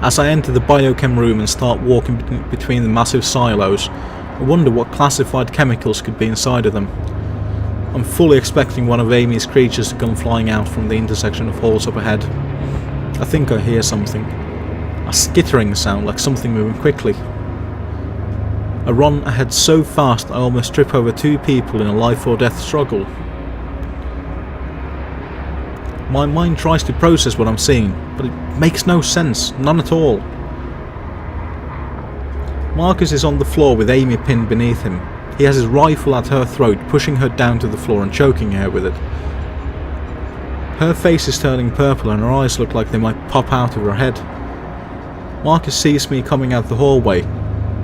As I enter the biochem room and start walking between the massive silos, I wonder what classified chemicals could be inside of them. I'm fully expecting one of Amy's creatures to come flying out from the intersection of halls up ahead. I think I hear something. A skittering sound like something moving quickly. I run ahead so fast I almost trip over two people in a life or death struggle. My mind tries to process what I'm seeing, but it makes no sense, none at all. Marcus is on the floor with Amy pinned beneath him. He has his rifle at her throat, pushing her down to the floor and choking her with it. Her face is turning purple and her eyes look like they might pop out of her head. Marcus sees me coming out the hallway,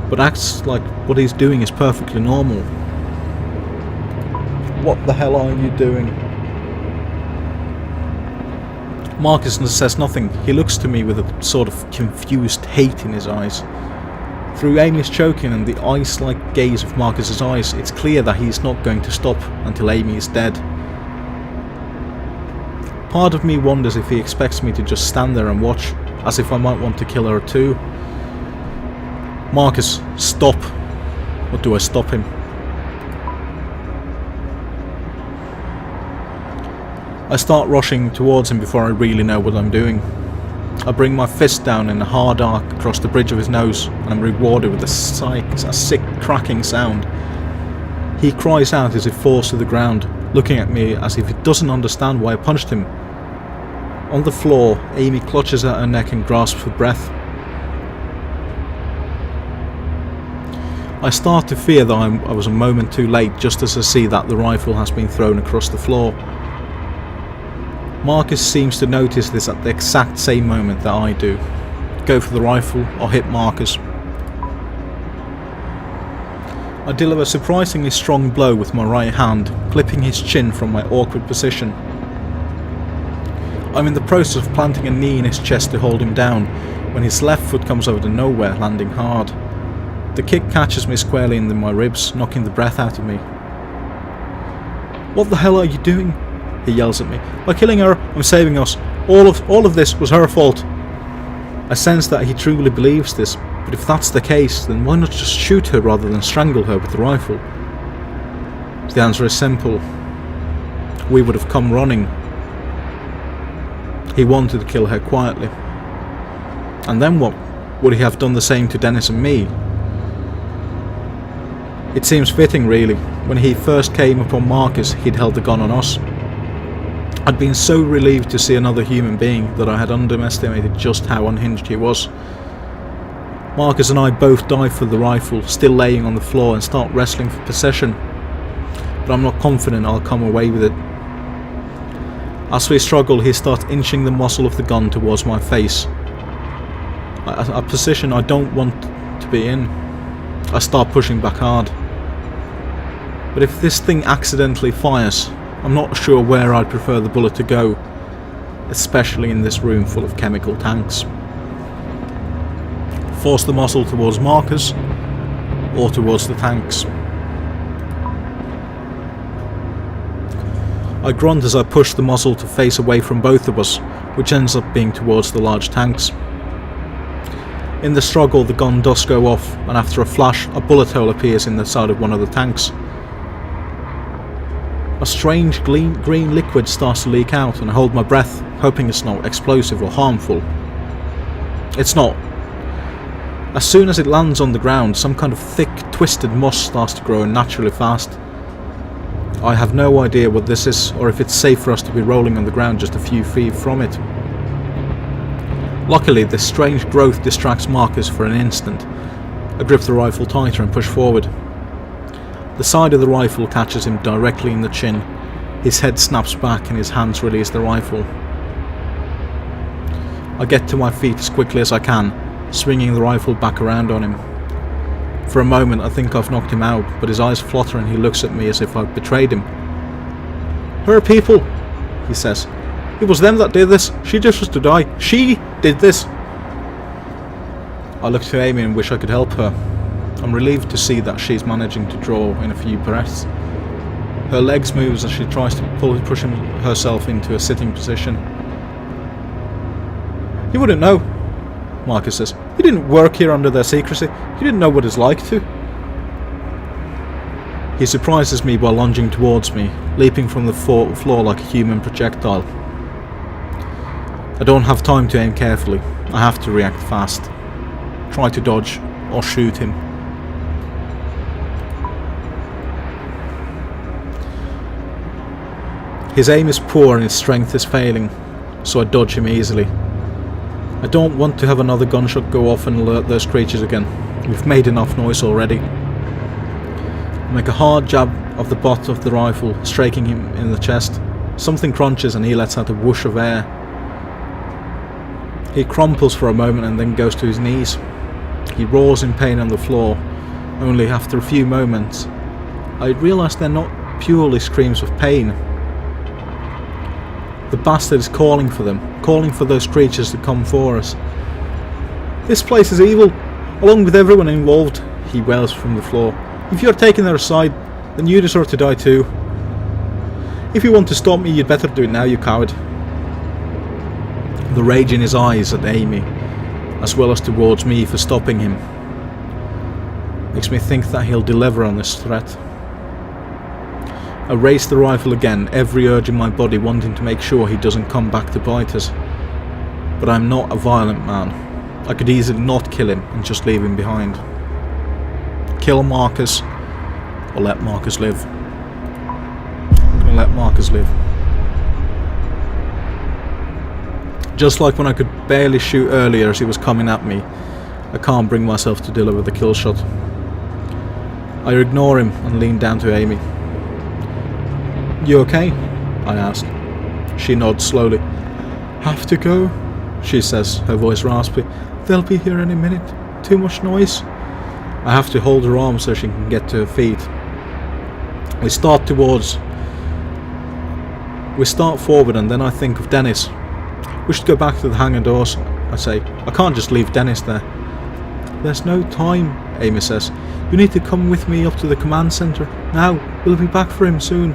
but acts like what he's doing is perfectly normal. "What the hell are you doing?" Marcus says nothing. He looks to me with a sort of confused hate in his eyes. Through Amy's choking and the ice-like gaze of Marcus's eyes, it's clear that he's not going to stop until Amy is dead. Part of me wonders if he expects me to just stand there and watch, as if I might want to kill her too. "Marcus, stop!" Or do I stop him? I start rushing towards him before I really know what I'm doing. I bring my fist down in a hard arc across the bridge of his nose, and I'm rewarded with a sick cracking sound. He cries out as he falls to the ground, looking at me as if he doesn't understand why I punched him. On the floor, Amy clutches at her neck and grasps for breath. I start to fear that I was a moment too late, just as I see that the rifle has been thrown across the floor. Marcus seems to notice this at the exact same moment that I do. Go for the rifle or hit Marcus. I deal a surprisingly strong blow with my right hand, clipping his chin from my awkward position. I'm in the process of planting a knee in his chest to hold him down, when his left foot comes out of nowhere, landing hard. The kick catches me squarely in my ribs, knocking the breath out of me. "What the hell are you doing?" he yells at me. "By killing her, I'm saving us. All of this was her fault." I sense that he truly believes this, but if that's the case, then why not just shoot her rather than strangle her with the rifle? The answer is simple. We would have come running. He wanted to kill her quietly. And then what? Would he have done the same to Dennis and me? It seems fitting, really. When he first came upon Marcus, he'd held the gun on us. I'd been so relieved to see another human being that I had underestimated just how unhinged he was. Marcus and I both dive for the rifle, still laying on the floor, and start wrestling for possession. But I'm not confident I'll come away with it. As we struggle, he starts inching the muzzle of the gun towards my face. A position I don't want to be in. I start pushing back hard. But if this thing accidentally fires, I'm not sure where I'd prefer the bullet to go, especially in this room full of chemical tanks. Force the muzzle towards Marcus, or towards the tanks. I grunt as I push the muzzle to face away from both of us, which ends up being towards the large tanks. In the struggle, the gun does go off, and after a flash, a bullet hole appears in the side of one of the tanks. A strange green liquid starts to leak out, and I hold my breath, hoping it's not explosive or harmful. It's not. As soon as it lands on the ground, some kind of thick, twisted moss starts to grow naturally fast. I have no idea what this is, or if it's safe for us to be rolling on the ground just a few feet from it. Luckily, this strange growth distracts Marcus for an instant. I grip the rifle tighter and push forward. The side of the rifle catches him directly in the chin. His head snaps back and his hands release the rifle. I get to my feet as quickly as I can, swinging the rifle back around on him. For a moment I think I've knocked him out, but his eyes flutter and he looks at me as if I've betrayed him. "Her people," he says. "It was them that did this. She deserves to die. She did this." I look to Amy and wish I could help her. I'm relieved to see that she's managing to draw in a few breaths. Her legs move as she tries to push herself into a sitting position. "You wouldn't know," Marcus says. "You didn't work here under their secrecy. You didn't know what it's like to." He surprises me by lunging towards me, leaping from the floor like a human projectile. I don't have time to aim carefully. I have to react fast. Try to dodge or shoot him. His aim is poor and his strength is failing, so I dodge him easily. I don't want to have another gunshot go off and alert those creatures again. We've made enough noise already. I make a hard jab of the butt of the rifle, striking him in the chest. Something crunches and he lets out a whoosh of air. He crumples for a moment and then goes to his knees. He roars in pain on the floor. Only after a few moments, I realise they're not purely screams of pain. The bastard is calling for them, calling for those creatures to come for us. "This place is evil, along with everyone involved," he wails from the floor. "If you're taking their side, then you deserve to die too. If you want to stop me, you'd better do it now, you coward." The rage in his eyes at Amy, as well as towards me for stopping him, makes me think that he'll deliver on this threat. I raise the rifle again, every urge in my body wanting to make sure he doesn't come back to bite us. But I'm not a violent man. I could easily not kill him and just leave him behind. Kill Marcus, or let Marcus live. I'm gonna let Marcus live. Just like when I could barely shoot earlier as he was coming at me, I can't bring myself to deliver the kill shot. I ignore him and lean down to Amy. "You okay?" I ask. She nods slowly. "Have to go," she says, her voice raspy. "They'll be here any minute. Too much noise." I have to hold her arm so she can get to her feet. We start forward and then I think of Dennis. "We should go back to the hangar doors," I say. "I can't just leave Dennis there." "There's no time," Amy says. "You need to come with me up to the command center. Now, we'll be back for him soon."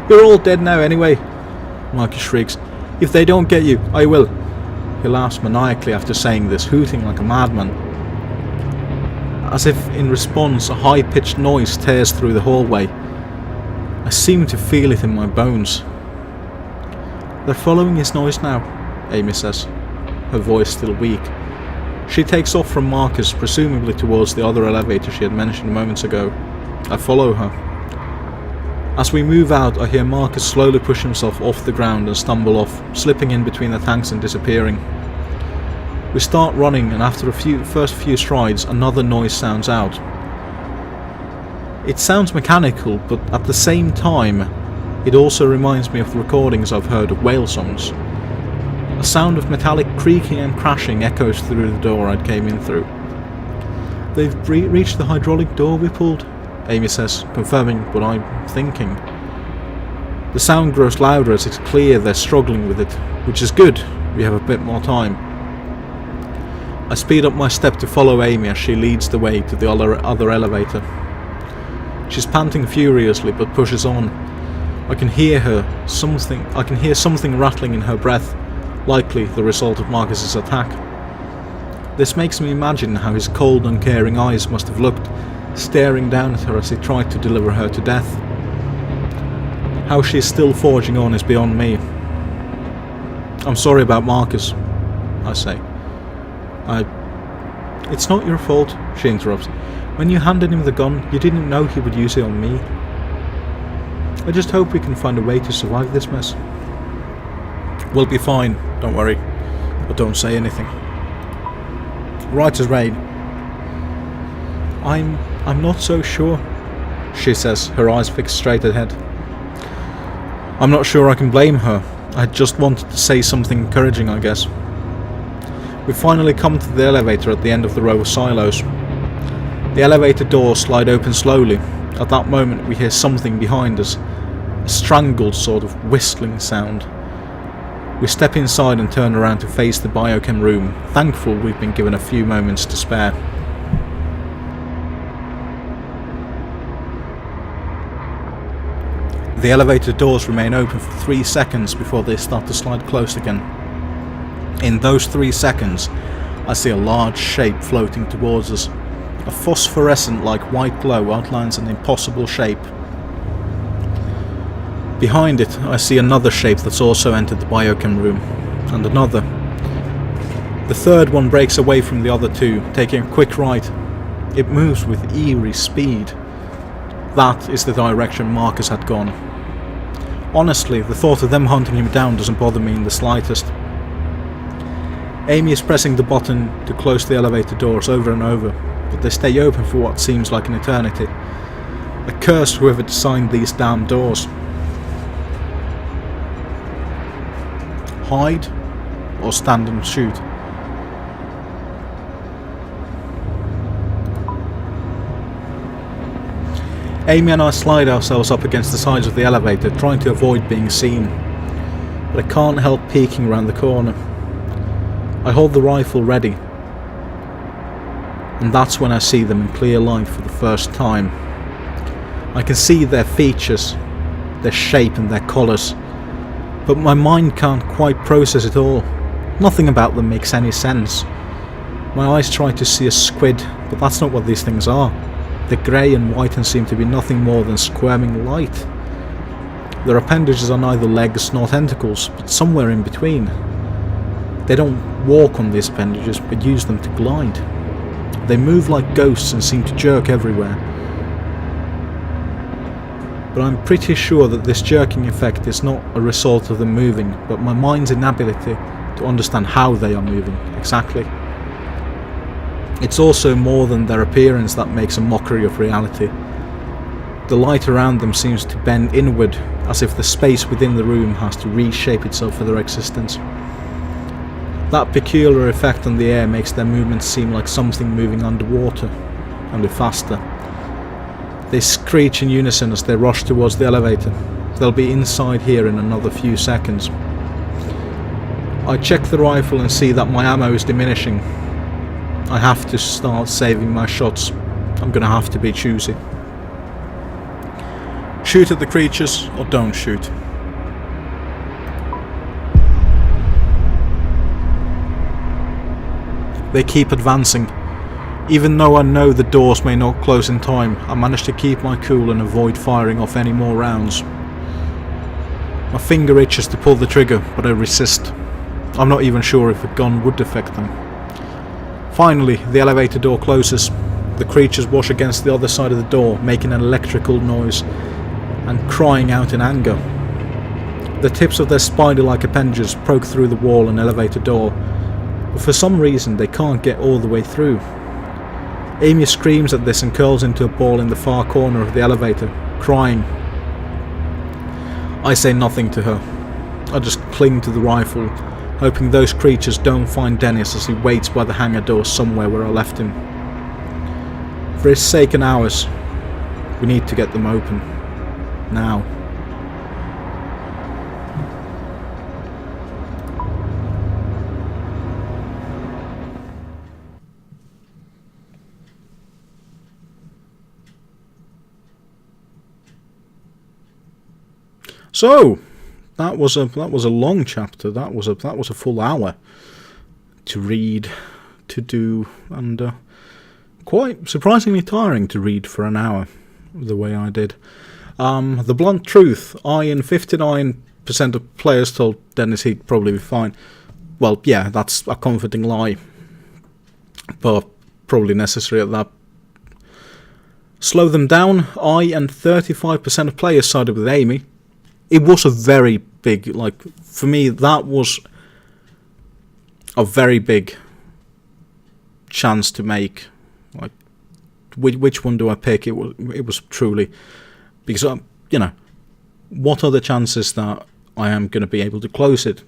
"You're all dead now anyway," Marcus shrieks. "If they don't get you, I will." He laughs maniacally after saying this, hooting like a madman. As if in response, a high-pitched noise tears through the hallway. I seem to feel it in my bones. "They're following his noise now," Amy says, her voice still weak. She takes off from Marcus, presumably towards the other elevator she had mentioned moments ago. I follow her. As we move out, I hear Marcus slowly push himself off the ground and stumble off, slipping in between the tanks and disappearing. We start running, and after the first few strides, another noise sounds out. It sounds mechanical, but at the same time, it also reminds me of the recordings I've heard of whale songs. A sound of metallic creaking and crashing echoes through the door I came in through. "They've reached the hydraulic door we pulled," Amy says, confirming what I'm thinking. The sound grows louder as it's clear they're struggling with it, which is good, we have a bit more time. I speed up my step to follow Amy as she leads the way to the other elevator. She's panting furiously but pushes on. I can hear something rattling in her breath, likely the result of Marcus's attack. This makes me imagine how his cold, uncaring eyes must have looked, staring down at her as he tried to deliver her to death. How she is still forging on is beyond me. "I'm sorry about Marcus," I say. "It's not your fault," she interrupts. "When you handed him the gun, you didn't know he would use it on me. I just hope we can find a way to survive this mess." "We'll be fine, don't worry," but don't say anything. Right as rain. I'm not so sure, she says, her eyes fixed straight ahead. I'm not sure I can blame her. I just wanted to say something encouraging, I guess. We finally come to the elevator at the end of the row of silos. The elevator doors slide open slowly. At that moment we hear something behind us, a strangled sort of whistling sound. We step inside and turn around to face the biochem room, thankful we've been given a few moments to spare. The elevator doors remain open for 3 seconds before they start to slide closed again. In those 3 seconds, I see a large shape floating towards us. A phosphorescent-like white glow outlines an impossible shape. Behind it, I see another shape that's also entered the biochem room, and another. The third one breaks away from the other two, taking a quick right. It moves with eerie speed. That is the direction Marcus had gone. Honestly, the thought of them hunting him down doesn't bother me in the slightest. Amy is pressing the button to close the elevator doors over and over, but they stay open for what seems like an eternity. I curse whoever designed these damn doors. Hide or stand and shoot? Amy and I slide ourselves up against the sides of the elevator, trying to avoid being seen, but I can't help peeking around the corner. I hold the rifle ready, and that's when I see them in clear light for the first time. I can see their features, their shape and their colours, but my mind can't quite process it all. Nothing about them makes any sense. My eyes try to see a squid, but that's not what these things are. They're grey and white and seem to be nothing more than squirming light. Their appendages are neither legs nor tentacles, but somewhere in between. They don't walk on these appendages, but use them to glide. They move like ghosts and seem to jerk everywhere. But I'm pretty sure that this jerking effect is not a result of them moving, but my mind's inability to understand how they are moving exactly. It's also more than their appearance that makes a mockery of reality. The light around them seems to bend inward, as if the space within the room has to reshape itself for their existence. That peculiar effect on the air makes their movements seem like something moving underwater, only faster. They screech in unison as they rush towards the elevator. They'll be inside here in another few seconds. I check the rifle and see that my ammo is diminishing. I have to start saving my shots. I'm gonna have to be choosy. Shoot at the creatures or don't shoot. They keep advancing. Even though I know the doors may not close in time, I manage to keep my cool and avoid firing off any more rounds. My finger itches to pull the trigger, but I resist. I'm not even sure if a gun would affect them. Finally, the elevator door closes. The creatures wash against the other side of the door, making an electrical noise and crying out in anger. The tips of their spider-like appendages poke through the wall and elevator door, but for some reason they can't get all the way through. Amy screams at this and curls into a ball in the far corner of the elevator, crying. I say nothing to her. I just cling to the rifle, hoping those creatures don't find Dennis as he waits by the hangar door somewhere where I left him. For his sake and ours, we need to get them open. Now. So, that was a long chapter. That was a full hour to read, to do, and quite surprisingly tiring to read for an hour, the way I did. The blunt truth: I and 59% of players told Dennis he'd probably be fine. Well, yeah, that's a comforting lie, but probably necessary at that. Slow them down: I and 35% of players sided with Amy. It was a very big, for me, that was a very big chance to make. Like, which one do I pick? It was truly, because what are the chances that I am going to be able to close it?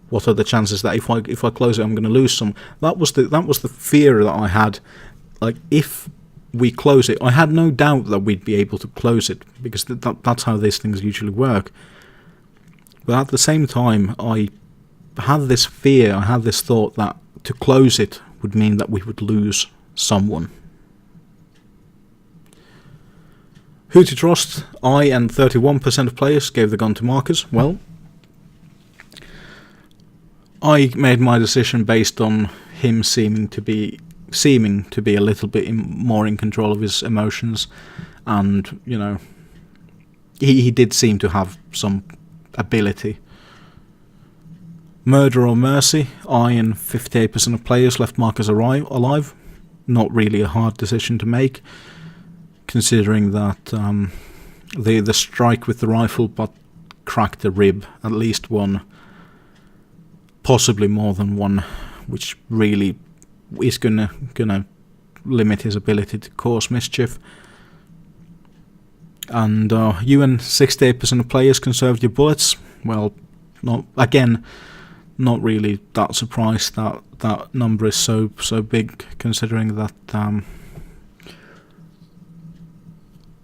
What are the chances that if I close it, I'm going to lose some? That was the fear that I had. Like, if we close it, I had no doubt that we'd be able to close it, because that's how these things usually work. But at the same time, I had this fear, I had this thought that to close it would mean that we would lose someone. Who to trust? I and 31% of players gave the gun to Marcus. Well, I made my decision based on him seeming to be a little bit more in control of his emotions, and he did seem to have some ability. Murder or mercy? I and 58% of players left Marcus alive. Not really a hard decision to make, considering that the strike with the rifle but cracked a rib, at least one, possibly more than one, which really is gonna limit his ability to cause mischief. And you and 68% of players conserved your bullets. Well, not really that surprised that that number is so big, considering that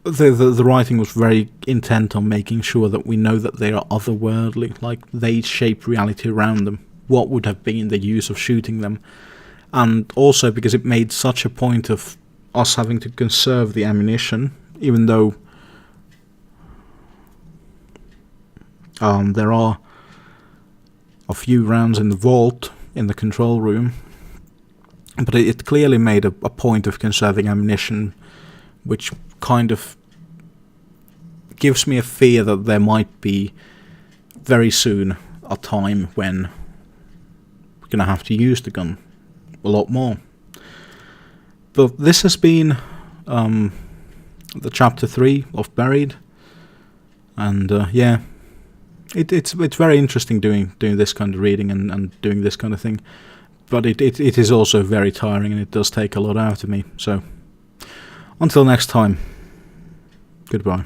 the writing was very intent on making sure that we know that they are otherworldly, like they shape reality around them. What would have been the use of shooting them? And also because it made such a point of us having to conserve the ammunition, even though there are a few rounds in the vault, in the control room, but it clearly made a point of conserving ammunition, which kind of gives me a fear that there might be very soon a time when we're going to have to use the gun a lot more. But this has been the chapter 3 of Buried, and yeah, it's very interesting doing this kind of reading and doing this kind of thing, but it is also very tiring, and it does take a lot out of me. So until next time, goodbye.